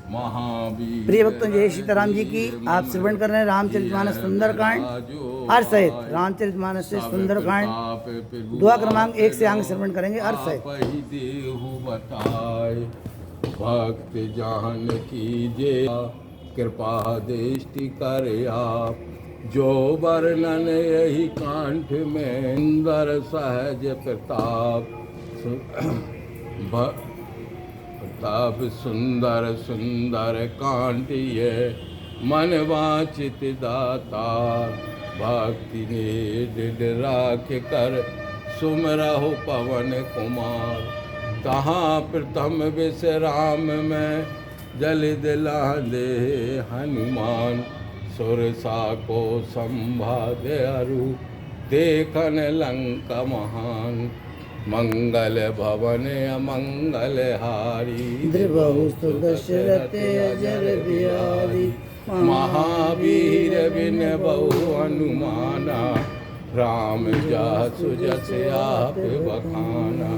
महावीर। प्रिय भक्तों, जय सीताराम जी की। आप श्रवण कर रहे हैं रामचरितमानस सुंदरकांड अर्थ सहित। रामचरितमानस से सुंदरकांड दुआ क्रमांक 1 से आगे श्रवण करेंगे अर्थ सहित। भक्त जान कीजे कृपा दृष्टि करे आप, जो वर्णन यही कांठ में सुंदर सहज प्रताप। प्रताप सुंदर सुंदर कांट ये मन वांछित दाता। भक्ति ने दृढ़ राख कर सुमरहु पवन कुमार। तहाँ प्रथम विश्राम में जल दिला दे हनुमान। सुरसा को संभादे अरु देखन लंका महान। मंगल भवन अमंगल हारी, द्रिबहुस्तु दशरथ अजर बिहारी। महावीर बिन बहु हनुमाना। राम जासु जस आप बखाना।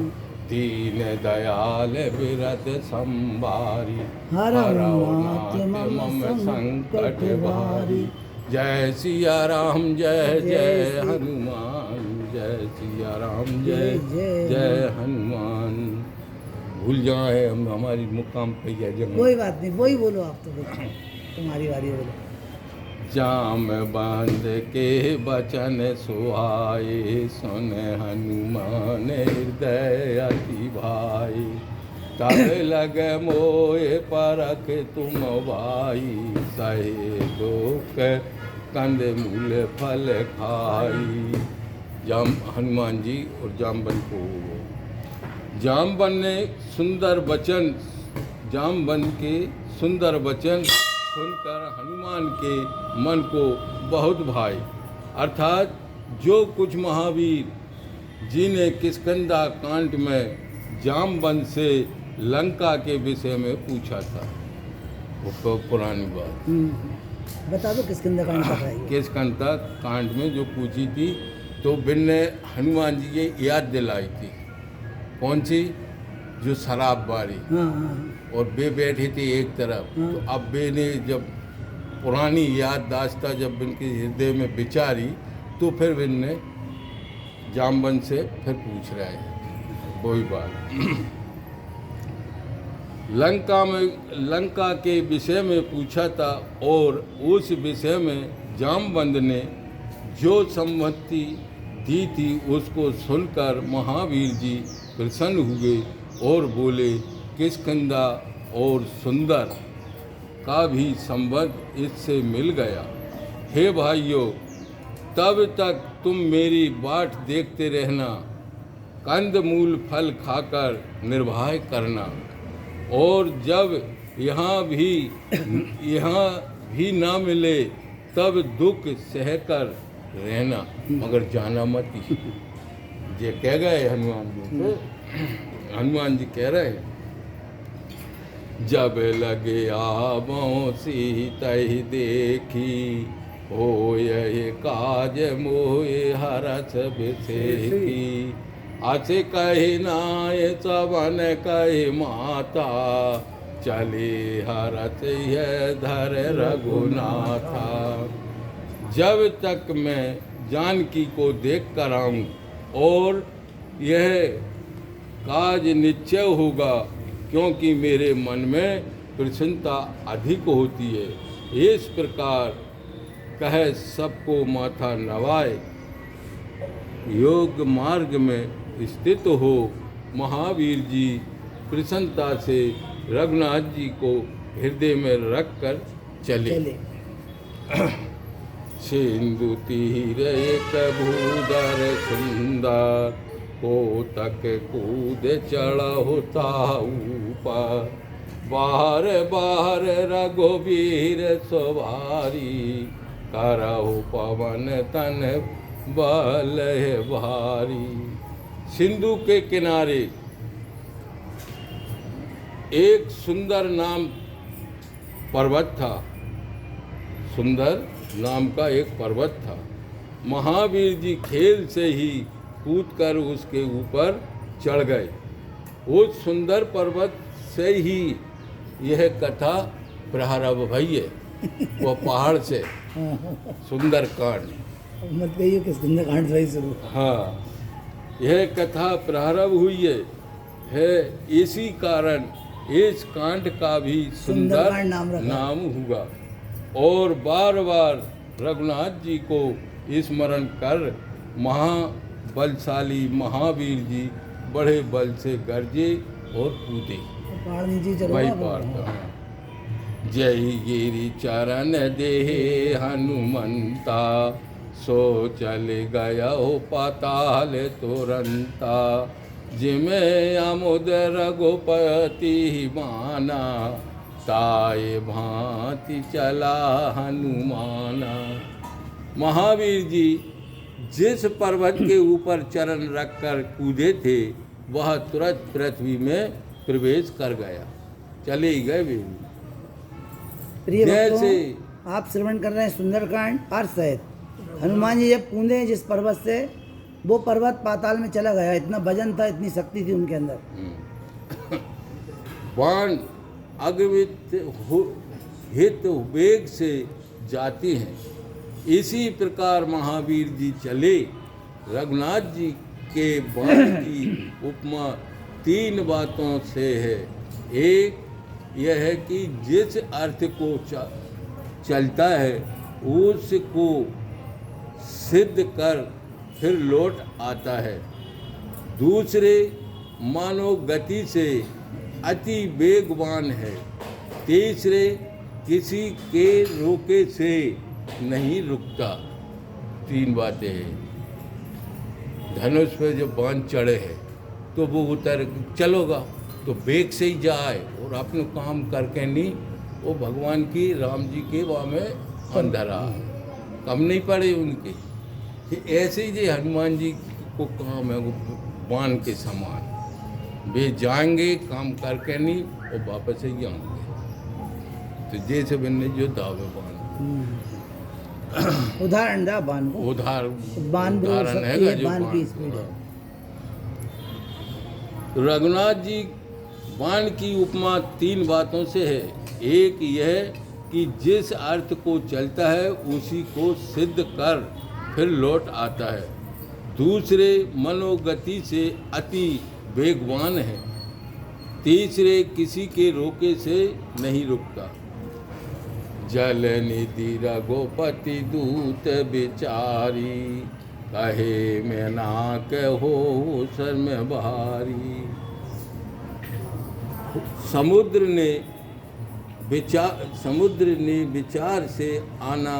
दीन दयाल बिरत संभारी। हरौ नाथ मम संकट भारी। जय सिया राम जय जय हनुमान। जय सिया राम जय जय हनुमान। भूल जाए हम हमारी मुकाम पे या जगह। कोई बात नहीं, वही बोलो आप तो बोलो, तुम्हारी बारी बोलो। जाम बांध के बचन सुहाए, सुन हनुमान हृदय अति भाई। तब लग मोए परख तुम भाई। सहे दुख कंद मूल फल खाई। हनुमान जी और जामवन को, जामवन ने सुंदर वचन, जामवन के सुंदर वचन सुनकर हनुमान के मन को बहुत भाई। अर्थात जो कुछ महावीर जी ने किष्किंधा कांड में जामवन से लंका के विषय में पूछा था, वो तो पुरानी बात। बता दो किष्किंधा कांड का है। किष्किंधा कांड में जो पूछी थी तो बिन ने हनुमान जी की याद दिलाई थी। कौन सी? जो शराब बारी। और बे बैठे थे एक तरफ। तो अब बे ने जब पुरानी याददाश्त जब इनके हृदय में विचारी तो फिर इनने जामवन से फिर पूछ रहे हैं वही बात। लंका के विषय में पूछा था और उस विषय में जामवंत ने जो सम्मति दी थी उसको सुनकर महावीर जी प्रसन्न हुए और बोले, किष्किंधा और सुंदर का भी संबंध इससे मिल गया। हे भाइयों, तब तक तुम मेरी बाट देखते रहना, कंद मूल फल खाकर निर्वाह करना। और जब यहाँ भी ना मिले तब दुख सहकर रहना, मगर जाना मत। ये कह गए हनुमान जी। हनुमान जी कह रहे, जब लगे आवों सीता देखी, हो ये काज मोहे हरस बिसेखी। असे कही नाय चवन कही माता, चले हरस यह धर रघुनाथा। जब तक मैं जानकी को देख कर आऊँ और यह काज निश्चय होगा, क्योंकि मेरे मन में प्रसन्नता अधिक होती है। इस प्रकार कह सबको माथा नवाए, योग मार्ग में स्थित हो महावीर जी प्रसन्नता से रघुनाथ जी को हृदय में रखकर चले। सिंधु तीर एक भूधर सुंदर, कोतक कूद चढ़ता ऊपर। बाहर बाहर रघुवीर सवारी, करहु पवन तन बल भारी। सिंधु के किनारे एक सुंदर नाम पर्वत था। सुंदर नाम का एक पर्वत था। महावीर जी खेल से ही कूदकर उसके ऊपर चढ़ गए। उस सुंदर पर्वत से ही यह कथा प्रारंभ भई है, वो पहाड़ से सुंदरकांड। मत कहिए कि सुंदरकांड से ही शुरू। हाँ, यह कथा प्रारंभ हुई है इसी कारण इस कांड का भी सुंदर सुंदरकांड नाम रखा। नाम हुआ। और बार बार रघुनाथ जी को स्मरण कर महाबलशाली महावीर जी बड़े बल से गरजे और कूदे। पहाड़ नीचे चलो वही पार का। जय गिरि चरण देहे हनुमंता, सो चल गया हो पाताल तुरंता। जिमें अमुद रघुपति माना, ताए भांति चला हनुमाना। महावीर जी जिस पर्वत के ऊपर चरण रखकर कूदे थे, वह तुरंत पृथ्वी में प्रवेश कर गया, चले ही गए वे। प्रिय जैसे भक्तों, आप श्रवण कर रहे हैं सुंदरकांड अर्थ सहित। हनुमान जी जब कूदे जिस पर्वत से, वो पर्वत पाताल में चला गया। इतना वजन था, इतनी शक्ति थी उनके अंदर। बाण अगवित हित वेग से जाती हैं, इसी प्रकार महावीर जी चले। रघुनाथ जी के बाण की उपमा 3 बातों से है। एक यह है कि जिस अर्थ को चलता है उसको सिद्ध कर फिर लौट आता है। दूसरे मानव गति से अति वेगवान है। तीसरे किसी के रोके से नहीं रुकता। 3 बातें हैं। धनुष पे जब बाण चढ़े है तो वो उतर चलोगा तो वेग से ही जाए और अपने काम करके नहीं, वो भगवान की राम जी के वहाँ में अंधरा कम नहीं पड़े उनके। ऐसे ही जो हनुमान जी को काम है वो बाण के समान, वे जाएंगे काम करके नहीं और वापस ही आएंगे। तो जैसे बनने जो दावे बाण उदाहरण दा बाण को, उदाहरण है जो बाण की स्पीड है। रघुनाथ जी बाण की उपमा 3 बातों से है। एक यह कि जिस अर्थ को चलता है उसी को सिद्ध कर फिर लौट आता है। दूसरे मनोगति से अति वेगवान है। तीसरे किसी के रोके से नहीं रुकता। जल निधि रघुपति दूत बिचारी, कहे मैं ना कहो सर में भारी। समुद्र ने विचार से आना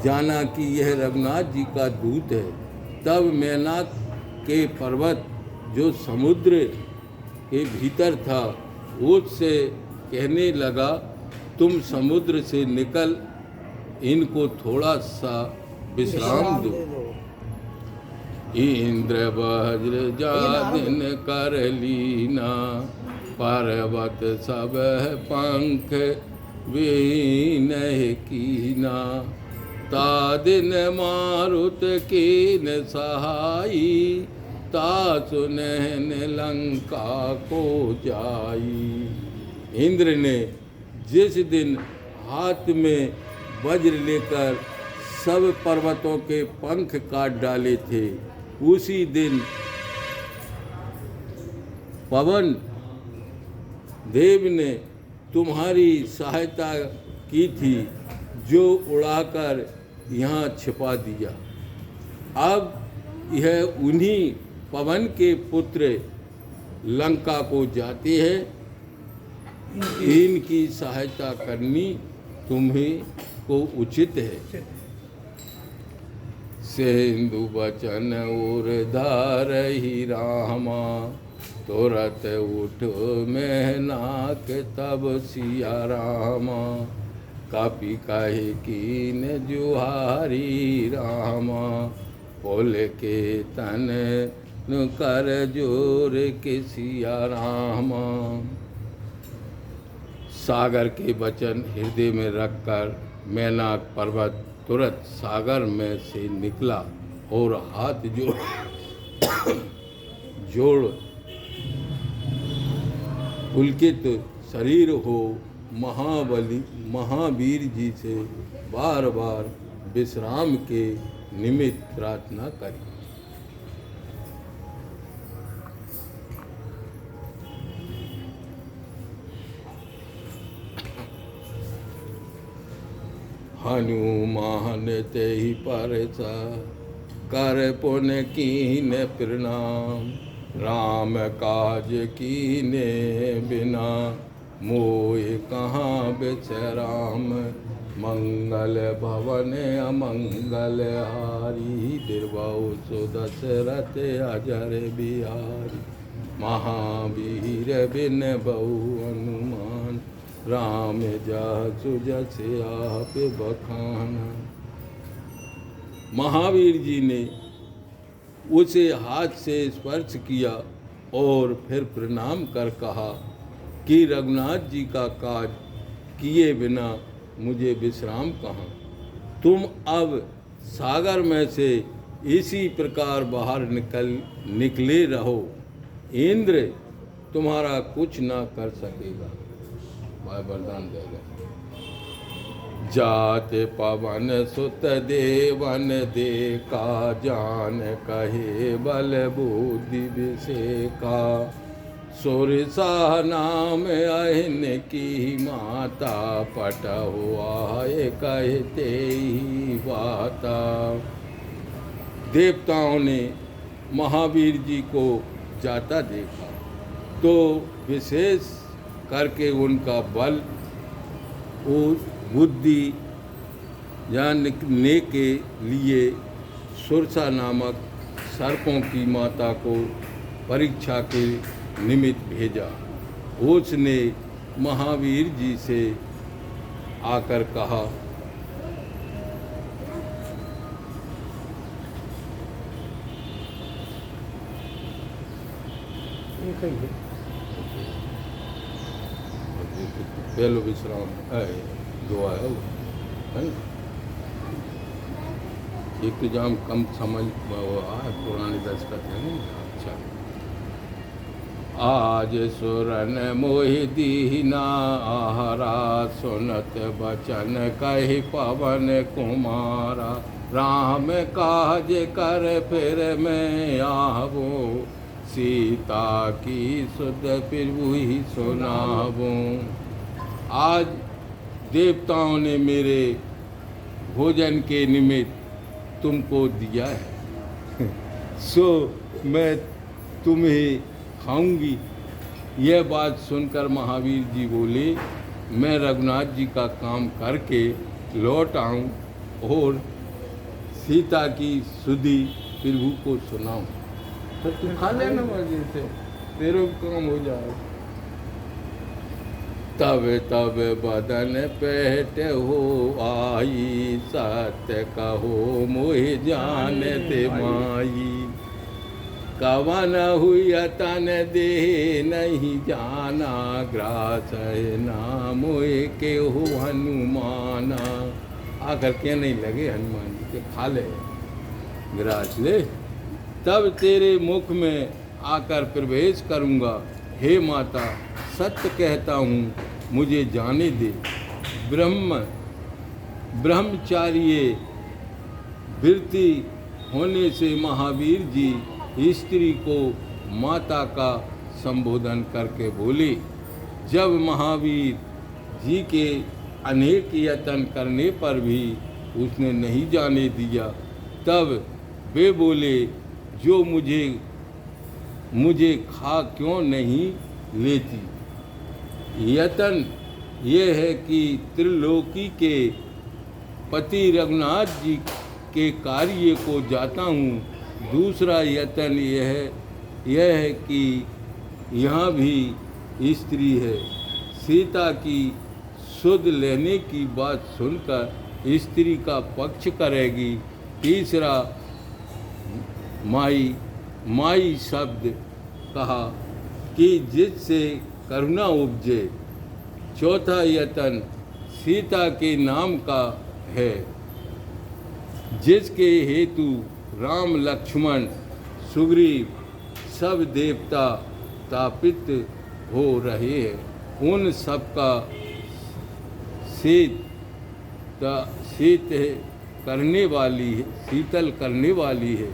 जाना कि यह रघुनाथ जी का दूत है। तब मेनाक के पर्वत जो समुद्र के भीतर था उससे कहने लगा, तुम समुद्र से निकल इनको थोड़ा सा विश्राम दो। इंद्र वज्र जादिन कर लीना, पर्वत सब पंख विहीन कीना। तादिन मारुत कीन सहाई, तासु नैन लंका को जाई। इंद्र ने जिस दिन हाथ में वज्र लेकर सब पर्वतों के पंख काट डाले थे, उसी दिन पवन देव ने तुम्हारी सहायता की थी, जो उड़ाकर यहाँ छिपा दिया। अब यह उन्हीं पवन के पुत्र लंका को जाते हैं। इनकी सहायता करनी तुम्हें को उचित है। सिंधु बचन और धारहि रामा, तुरत उठ मेहनाक तब सिया रामा। कपि कहे कीन जुहारी रामा, पुल के तन कर जोर के सिया रामा। सागर के वचन हृदय में रखकर मेनाक पर्वत तुरंत सागर में से निकला और हाथ जोड़ पुलकित शरीर हो महावीर जी से बार बार विश्राम के निमित्त प्रार्थना करी। हनुमान ते ही परसा कर पुण्य कीने प्रणाम, राम काज कीने बिना मोह कहाँ बिचराम, मंगल भवन अमंगल हारी, बिरबाऊ सुदशरथ अजर बिहारी, महावीर बिन बहु हनुमान, राम जासु जस आप बखाना। महावीर जी ने उसे हाथ से स्पर्श किया और फिर प्रणाम कर कहा कि रघुनाथ जी का काज किए बिना मुझे विश्राम कहाँ। तुम अब सागर में से इसी प्रकार बाहर निकले रहो, इंद्र तुम्हारा कुछ ना कर सकेगा। भाई वरदान देगा। जाते पवन सुत देवन देखा, जान कहे बल बुद्धि विषेका, सुरसा नाम अहिन की माता, पट हुआ कहते ही बाता। देवताओं ने महावीर जी को जाता देखा तो विशेष करके उनका बल और बुद्धि जानने के लिए सुरसा नामक सर्पों की माता को परीक्षा के निमित्त भेजा। उसने महावीर जी से आकर कहा, पहलो विश्राम है जो आया वो है ना। एक जाम कम समझ पुराने दस्तखत है ना। अच्छा, आज सुरन मोहि दीना आहारा, सुनत बचन कहि पवन कुमारा, राम काज कर फिर मैं आवो, सीता की सुध फिर वही सुनावूं। आज देवताओं ने मेरे भोजन के निमित्त तुमको दिया है सो मैं तुम्हें खाऊंगी। यह बात सुनकर महावीर जी बोले, मैं रघुनाथ जी का काम करके लौट आऊं और सीता की सुधि प्रभु को सुनाऊं, तो तू खा लेना मजे से, तेरे काम हो जाए। तब तब बदन पेट हो आई, सत्य कहो मोहि जान ते माई, कवन हुई तन दे नहीं जाना, ग्रास नाम के हो हनुमाना। आकर के नहीं लगे हनुमान जी के, खा ले ग्रास ले, तब तेरे मुख में आकर प्रवेश करूँगा। हे माता, सत्य कहता हूँ, मुझे जाने दे। ब्रह्मचार्य वृत्ति होने से महावीर जी स्त्री को माता का संबोधन करके बोले। जब महावीर जी के अनेक यत्न करने पर भी उसने नहीं जाने दिया, तब वे बोले, जो मुझे खा क्यों नहीं लेती। यत्न ये है कि त्रिलोकी के पति रघुनाथ जी के कार्य को जाता हूँ। दूसरा यत्न यह है कि यहाँ भी स्त्री है, सीता की सुध लेने की बात सुनकर स्त्री का पक्ष करेगी। तीसरा माई शब्द कहा कि जिससे करुणा उपजे। चौथा यत्न सीता के नाम का है, जिसके हेतु राम लक्ष्मण सुग्रीव सब देवता तापित हो रहे हैं उन सब का शीतल करने वाली है।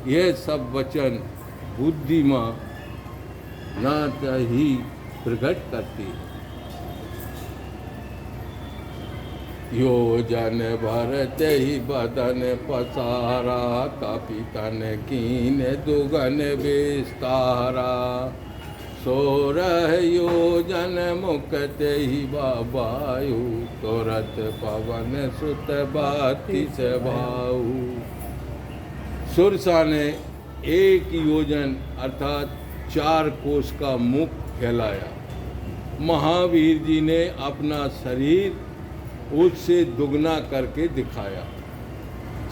यह सब वचन बुद्धिमा न ही प्रकट करती है। योजन भरत ही बदन पसारा, कपितन कीन दुगन विस्तारा। 16 योजन मुकत ही वायु, तुरत पवन सुत 32 भाऊ। सुरसा ने 1 योजन अर्थात 4 कोस का मुख फैलाया। महावीर जी ने अपना शरीर उससे दुगना करके दिखाया।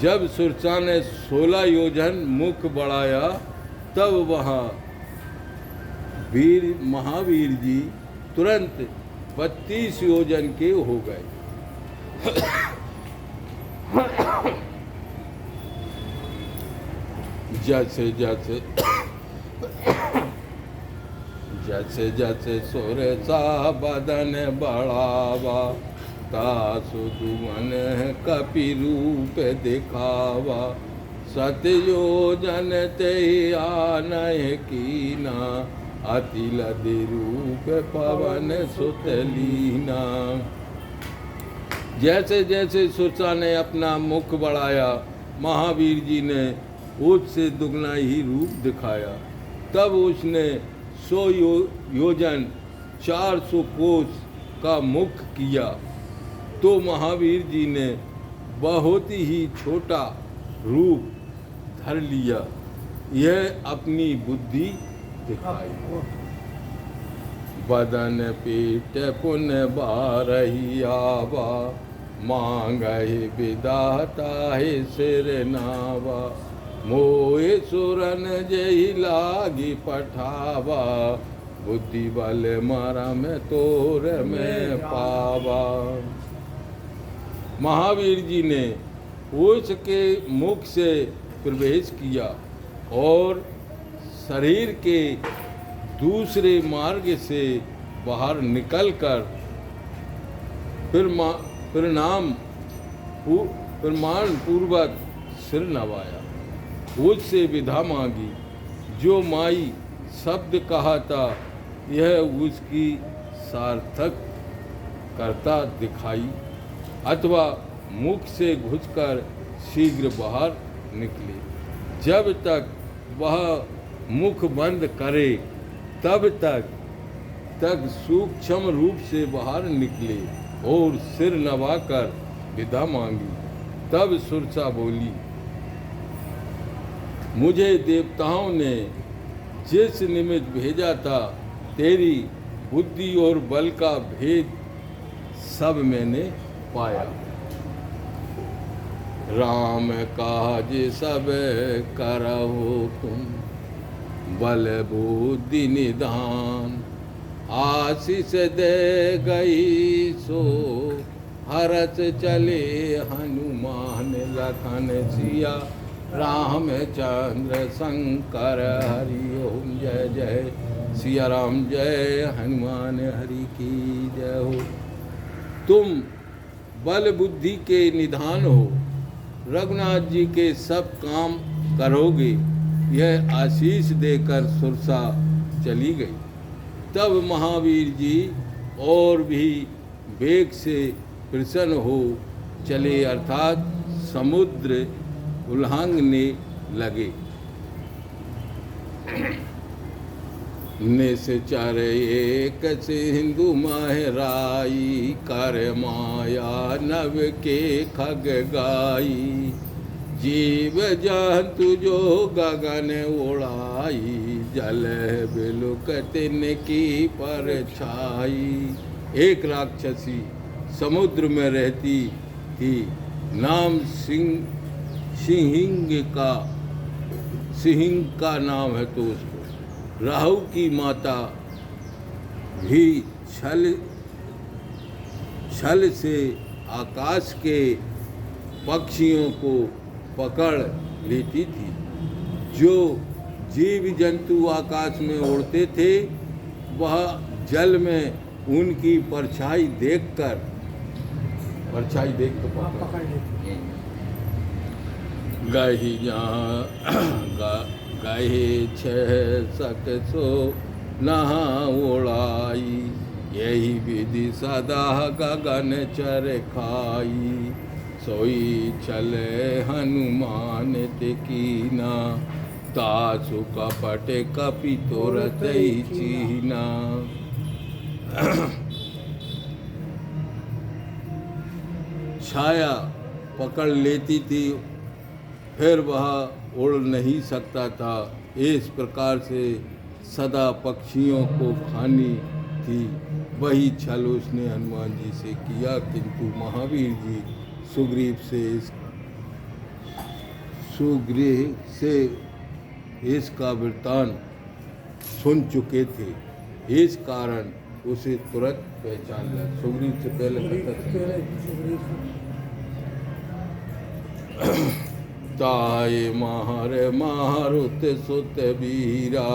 जब सुरसा ने 16 योजन मुख बढ़ाया तब वहाँ महावीर जी तुरंत 32 योजन के हो गए। जैसे जैसे सुरसा बदन बढ़ावा, तासुदुमन कपि रूप दिखावा। 7 योजन ते आनय कीना, अति लदि रूप पवन सुत लीना। जैसे जैसे सुरसा ने अपना मुख बढ़ाया, महावीर जी ने उससे दुगना ही रूप दिखाया। तब उसने 100 योजन 400 कोस का मुख किया तो महावीर जी ने बहुत ही छोटा रूप धर लिया। यह अपनी बुद्धि दिखाई। बदन पीठ पुन बारही आवा, मांगहि विदाता है सिर नावा। मोहे सुरन जही लागी पठावा, बुद्धि बल मरम तोर में पावा। महावीर जी ने उसके मुख से प्रवेश किया और शरीर के दूसरे मार्ग से बाहर निकलकर प्रमाण पूर्वक सिर नवाया। उससे विधा मांगी। जो माई शब्द कहा था यह उसकी सार्थक करता दिखाई, अथवा मुख से घुसकर शीघ्र बाहर निकले। जब तक वह मुख बंद करे तब तक सूक्ष्म रूप से बाहर निकले और सिर नवाकर विदा मांगी। तब सुरसा बोली, मुझे देवताओं ने जिस निमित्त भेजा था, तेरी बुद्धि और बल का भेद सब मैंने पाया। राम काज सब करहु तुम, बल बुद्धि निधान। आशीष दे गई सो हरस चले हनुमान। लखन सिया रामचंद्र शंकर हरि ओम। जय जय सिया राम, जय हनुमान हरि की जय हो। तुम बल बुद्धि के निधान हो, रघुनाथ जी के सब काम करोगे। यह आशीष देकर सुरसा चली गई। तब महावीर जी और भी वेग से प्रसन्न हो चले, अर्थात समुद्र उल्लांघने लगे। निश्चर एक सिंधु महराई, कर माया नव के खग गाई। जीव जंतु जो गगन उड़ाई, जल बिलुक तिनकी परछाई। एक राक्षसी समुद्र में रहती थी, नाम सिंहिंग का नाम है। तो उसको राहु की माता भी छल से आकाश के पक्षियों को पकड़ लेती थी। जो जीव जंतु आकाश में उड़ते थे वह जल में उनकी परछाई देखकर पकड़ लेते। गही गहे छह सक सो नहा उड़ाई, यही विधि सदा गगन चर खाई। सोई चले हनुमान ते कीना, तासु कपट कपि तोरत ही चीना। छाया पकड़ लेती थी, फिर वह उड़ नहीं सकता था। इस प्रकार से सदा पक्षियों को खानी थी। वही छल उसने हनुमान जी से किया, किंतु महावीर जी सुग्रीव से इसका वृत्तांत सुन चुके थे। इस कारण उसे तुरंत पहचान लिया। सुग्रीव से पहले ताये मारुत सुत बीरा,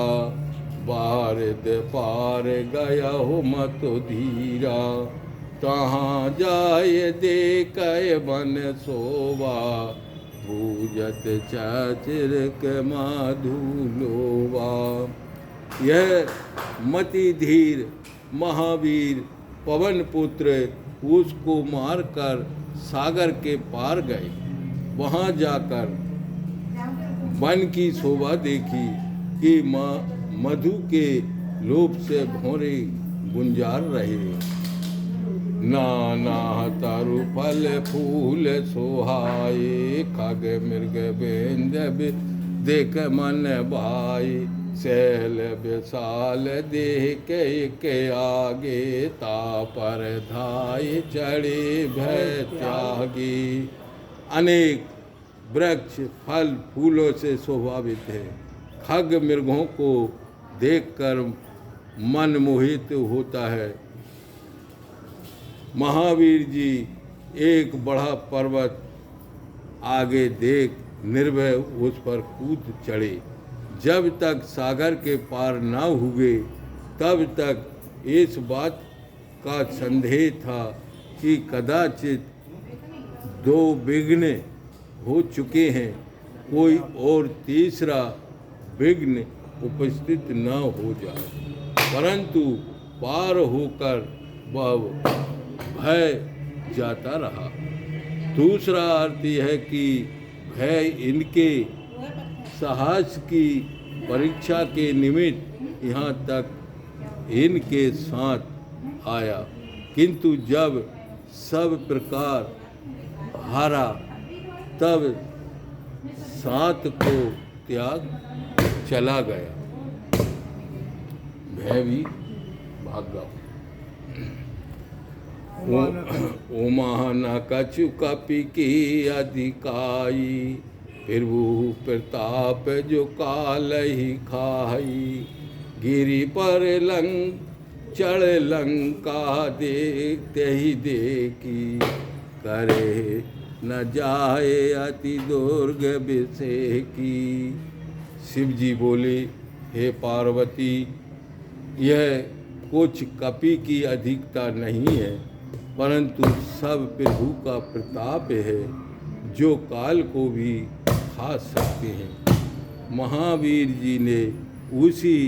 बारद पार गया हो मत धीरा। तहाँ जाय देखय बन सोवा, पूजत चाचिर के माधुलोवा। यह मति धीर महावीर पवन पुत्र उसको मारकर सागर के पार गए। वहाँ जाकर वन की शोभा देखी कि मधु के लोभ से भौरे गुंजार रहे। नाना तारु फल फूल सोहाए, खग मृग बेंद देख मन भाई। सैल विशाल देख के आगे, तापर धाय चढ़े भय त्यागी। अनेक वृक्ष फल फूलों से शोभावित है। खग मृगों को देखकर मन मोहित होता है। महावीर जी एक बड़ा पर्वत आगे देख निर्भय उस पर कूद चढ़े। जब तक सागर के पार न हुए तब तक इस बात का संदेह था कि कदाचित दो विघ्न हो चुके हैं, कोई और तीसरा विघ्न उपस्थित न हो जाए। परंतु पार होकर वह भय जाता रहा। दूसरा अर्थ यह है कि भय इनके साहस की परीक्षा के निमित्त यहाँ तक इनके साथ आया, किंतु जब सब प्रकार हारा तब साथ को त्याग चला गया। भय भी भाग गया। ओ महाना कछु कपि की अधिकाई, फिर वो प्रताप जो काल ही खाई। गिरी पर चढ़ लंका देखते ही देखी, करे न जाए अति दुर्ग विषय की। शिव जी बोले, हे पार्वती, यह कुछ कपि की अधिकता नहीं है, परंतु सब प्रभु का प्रताप है जो काल को भी खा सकते हैं। महावीर जी ने उसी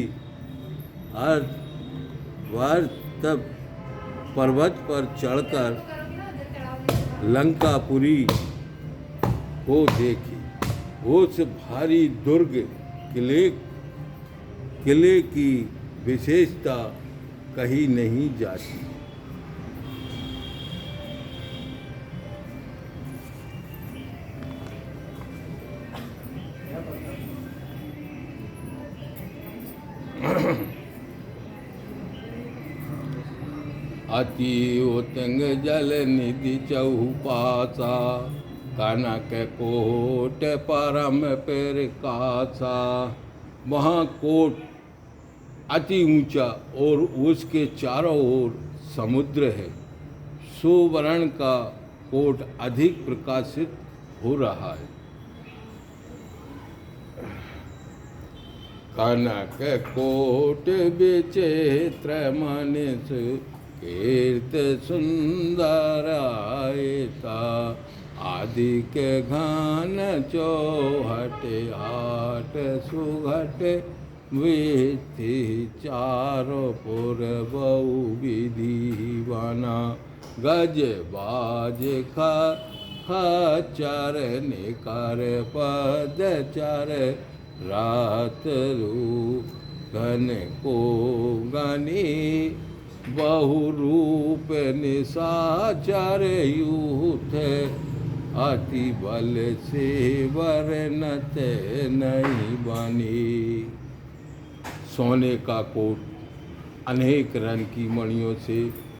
तब पर्वत पर चढ़कर लंकापुरी को देखी। उस भारी दुर्ग किले की विशेषता कही नहीं जाती। अति उतंग जल निधि चौपासा, कनक कोट परम प्रकाशा। वहाँ कोट अति ऊंचा और उसके चारों ओर समुद्र है। सुवर्ण का कोट अधिक प्रकाशित हो रहा है। कनक कोट विचित्र मनीष कीर्त सुंदर आयता आदि के घन चौहट हाट सुघट विधि चारों पुर बहु विधि बना गज बाज खचर निकर पद चर रात रू घन को गनी बहु रूप निशाचर यूथ अति बल से वर्णत नहीं बनी। सोने का कोट अनेक रंग की मणियों से